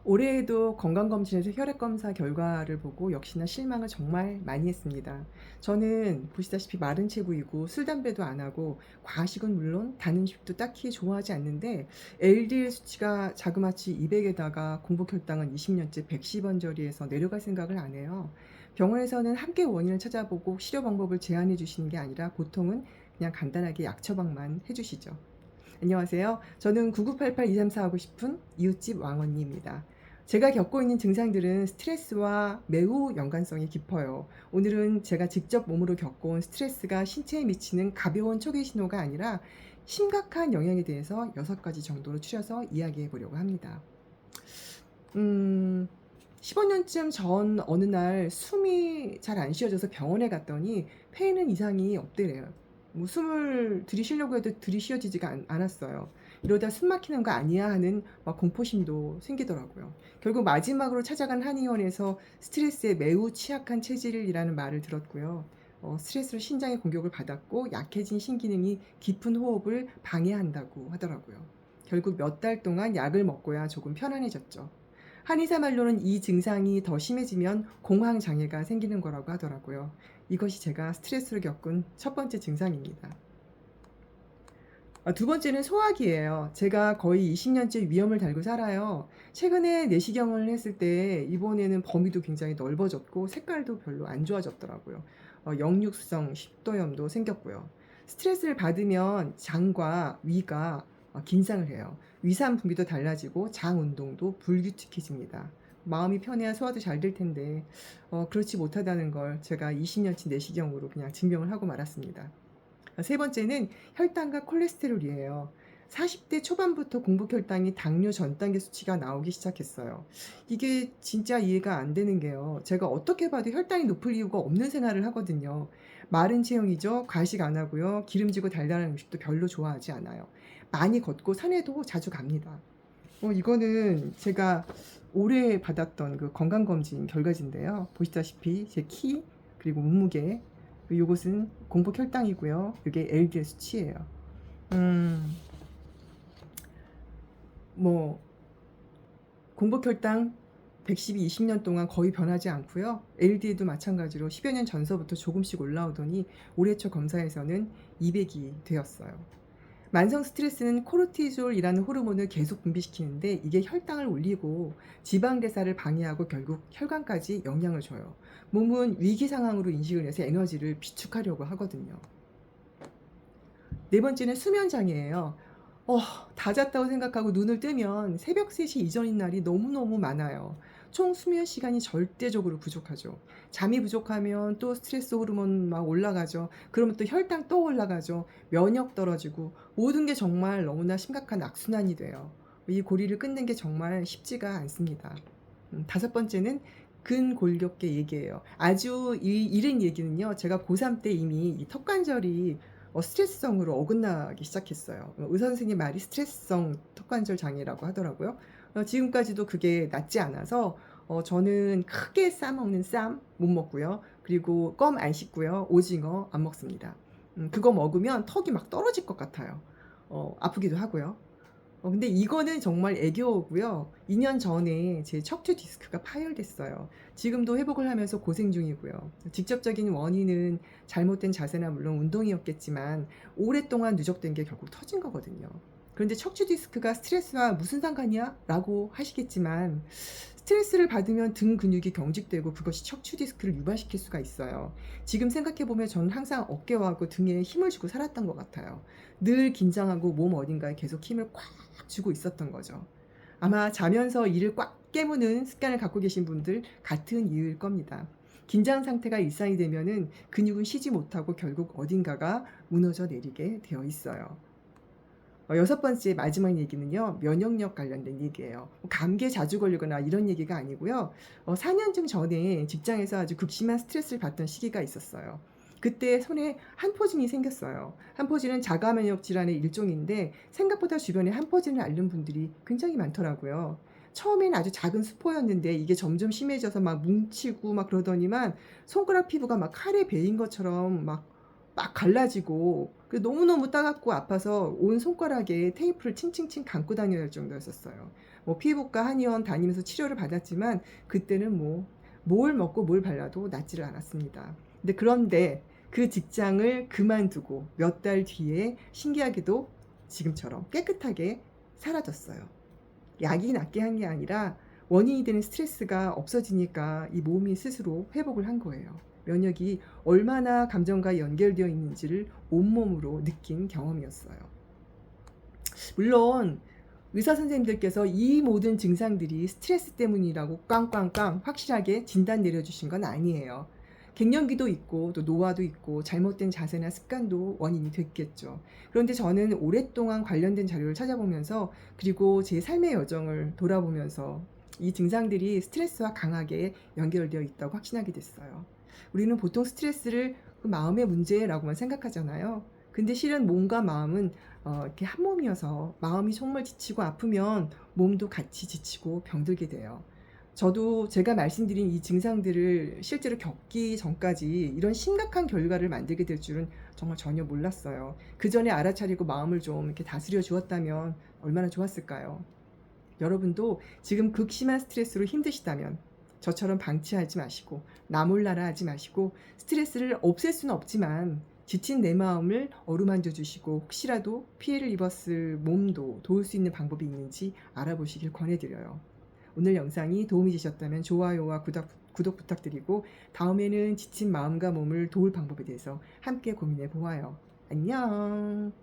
올해에도 건강검진에서 혈액검사 결과를 보고 역시나 실망을 정말 많이 했습니다. 저는 보시다시피 마른 체구이고 술, 담배도 안 하고 과식은 물론 단 음식도 딱히 좋아하지 않는데 LDL 수치가 자그마치 200에다가 공복혈당은 20년째 110원 저리에서 내려갈 생각을 안 해요. 병원에서는 함께 원인을 찾아보고 치료 방법을 제안해 주시는 게 아니라 보통은 그냥 간단하게 약 처방만 해주시죠. 안녕하세요. 저는 9988-234 하고 싶은 이웃집 왕언니입니다. 제가 겪고 있는 증상들은 스트레스와 매우 연관성이 깊어요. 오늘은 제가 직접 몸으로 겪어온 스트레스가 신체에 미치는 가벼운 초기 신호가 아니라 심각한 영향에 대해서 6가지 정도로 추려서 이야기해 보려고 합니다. 음, 15년쯤 전 어느 날 숨이 잘 안 쉬어져서 병원에 갔더니 폐에는 이상이 없대래요. 뭐 숨을 들이쉬려고 해도 들이쉬어지지가 않았어요. 이러다 숨 막히는 거 아니야 하는 막 공포심도 생기더라고요. 결국 마지막으로 찾아간 한의원에서 스트레스에 매우 취약한 체질이라는 말을 들었고요. 스트레스로 신장의 공격을 받았고 약해진 신기능이 깊은 호흡을 방해한다고 하더라고요. 결국 몇 달 동안 약을 먹고야 조금 편안해졌죠. 한의사 말로는 이 증상이 더 심해지면 공황장애가 생기는 거라고 하더라고요. 이것이 제가 스트레스를 겪은 첫 번째 증상입니다. 두 번째는 소화기예요. 제가 거의 20년째 위염을 달고 살아요. 최근에 내시경을 했을 때 이번에는 범위도 굉장히 넓어졌고 색깔도 별로 안 좋아졌더라고요. 역류성 식도염도 생겼고요. 스트레스를 받으면 장과 위가 긴장을 해요. 위산 분비도 달라지고 장 운동도 불규칙해집니다. 마음이 편해야 소화도 잘 될 텐데 그렇지 못하다는 걸 제가 20년치 내시경으로 그냥 증명을 하고 말았습니다. 세 번째는 혈당과 콜레스테롤이에요. 40대 초반부터 공복혈당이 당뇨 전 단계 수치가 나오기 시작했어요. 이게 진짜 이해가 안 되는 게요. 제가 어떻게 봐도 혈당이 높을 이유가 없는 생활을 하거든요. 마른 체형이죠. 과식 안 하고요. 기름지고 달달한 음식도 별로 좋아하지 않아요. 많이 걷고 산에도 자주 갑니다. 이거는 제가 올해 받았던 그 건강검진 결과지인데요. 보시다시피 제 키, 그리고 몸무게, 요것은 공복 혈당이고요. 이게 LDL 수치예요. 음, 뭐 공복 혈당 110이 20년 동안 거의 변하지 않고요. LDL도 마찬가지로 10여 년 전서부터 조금씩 올라오더니 올해 초 검사에서는 200이 되었어요. 만성 스트레스는 코르티졸이라는 호르몬을 계속 분비시키는데 이게 혈당을 올리고 지방 대사를 방해하고 결국 혈관까지 영향을 줘요. 몸은 위기 상황으로 인식을 해서 에너지를 비축하려고 하거든요. 네 번째는 수면 장애예요. 어, 다 잤다고 생각하고 눈을 뜨면 새벽 3시 이전인 날이 너무너무 많아요. 총 수면 시간이 절대적으로 부족하죠. 잠이 부족하면 또 스트레스 호르몬 막 올라가죠. 그러면 또 혈당 또 올라가죠. 면역 떨어지고 모든 게 정말 너무나 심각한 악순환이 돼요. 이 고리를 끊는 게 정말 쉽지가 않습니다. 다섯 번째는 근골격계 얘기예요. 아주 이른 얘기는요. 제가 고3 때 이미 이 턱관절이 스트레스성으로 어긋나기 시작했어요. 의사 선생님 말이 스트레스성 턱관절 장애라고 하더라고요. 지금까지도 그게 낫지 않아서 저는 크게 싸먹는 쌈 못 먹고요. 그리고 껌 안 씹고요. 오징어 안 먹습니다. 그거 먹으면 턱이 막 떨어질 것 같아요. 아프기도 하고요. 근데 이거는 정말 애교고요. 2년 전에 제 척추 디스크가 파열됐어요. 지금도 회복을 하면서 고생 중이고요. 직접적인 원인은 잘못된 자세나 물론 운동이었겠지만 오랫동안 누적된 게 결국 터진 거거든요. 그런데 척추 디스크가 스트레스와 무슨 상관이야? 라고 하시겠지만 스트레스를 받으면 등 근육이 경직되고 그것이 척추 디스크를 유발시킬 수가 있어요. 지금 생각해보면 저는 항상 어깨와 등에 힘을 주고 살았던 것 같아요. 늘 긴장하고 몸 어딘가에 계속 힘을 꽉 주고 있었던 거죠. 아마 자면서 이를 꽉 깨무는 습관을 갖고 계신 분들 같은 이유일 겁니다. 긴장 상태가 일상이 되면은 근육은 쉬지 못하고 결국 어딘가가 무너져 내리게 되어 있어요. 여섯 번째 마지막 얘기는요. 면역력 관련된 얘기예요. 감기에 자주 걸리거나 이런 얘기가 아니고요. 4년쯤 전에 직장에서 아주 극심한 스트레스를 받던 시기가 있었어요. 그때 손에 한포진이 생겼어요. 한포진은 자가 면역 질환의 일종인데 생각보다 주변에 한포진을 앓는 분들이 굉장히 많더라고요. 처음엔 아주 작은 수포였는데 이게 점점 심해져서 막 뭉치고 막 그러더니만 손가락 피부가 막 칼에 베인 것처럼 막 막 갈라지고 너무너무 따갑고 아파서 온 손가락에 테이프를 칭칭칭 감고 다녀야 할 정도였었어요. 뭐 피부과 한의원 다니면서 치료를 받았지만 그때는 뭐 뭘 먹고 뭘 발라도 낫지를 않았습니다. 그런데 그 직장을 그만두고 몇 달 뒤에 신기하게도 지금처럼 깨끗하게 사라졌어요. 약이 낫게 한 게 아니라 원인이 되는 스트레스가 없어지니까 이 몸이 스스로 회복을 한 거예요. 면역이 얼마나 감정과 연결되어 있는지를 온몸으로 느낀 경험이었어요. 물론 의사 선생님들께서 이 모든 증상들이 스트레스 때문이라고 꽝꽝꽝 확실하게 진단 내려주신 건 아니에요. 갱년기도 있고 또 노화도 있고 잘못된 자세나 습관도 원인이 됐겠죠. 그런데 저는 오랫동안 관련된 자료를 찾아보면서 그리고 제 삶의 여정을 돌아보면서 이 증상들이 스트레스와 강하게 연결되어 있다고 확신하게 됐어요. 우리는 보통 스트레스를 그 마음의 문제라고만 생각하잖아요. 근데 실은 몸과 마음은 이렇게 한 몸이어서 마음이 정말 지치고 아프면 몸도 같이 지치고 병들게 돼요. 저도 제가 말씀드린 이 증상들을 실제로 겪기 전까지 이런 심각한 결과를 만들게 될 줄은 정말 전혀 몰랐어요. 그 전에 알아차리고 마음을 좀 이렇게 다스려 주었다면 얼마나 좋았을까요? 여러분도 지금 극심한 스트레스로 힘드시다면 저처럼 방치하지 마시고 나 몰라라 하지 마시고 스트레스를 없앨 수는 없지만 지친 내 마음을 어루만져 주시고 혹시라도 피해를 입었을 몸도 도울 수 있는 방법이 있는지 알아보시길 권해드려요. 오늘 영상이 도움이 되셨다면 좋아요와 구독 부탁드리고 다음에는 지친 마음과 몸을 도울 방법에 대해서 함께 고민해 보아요. 안녕.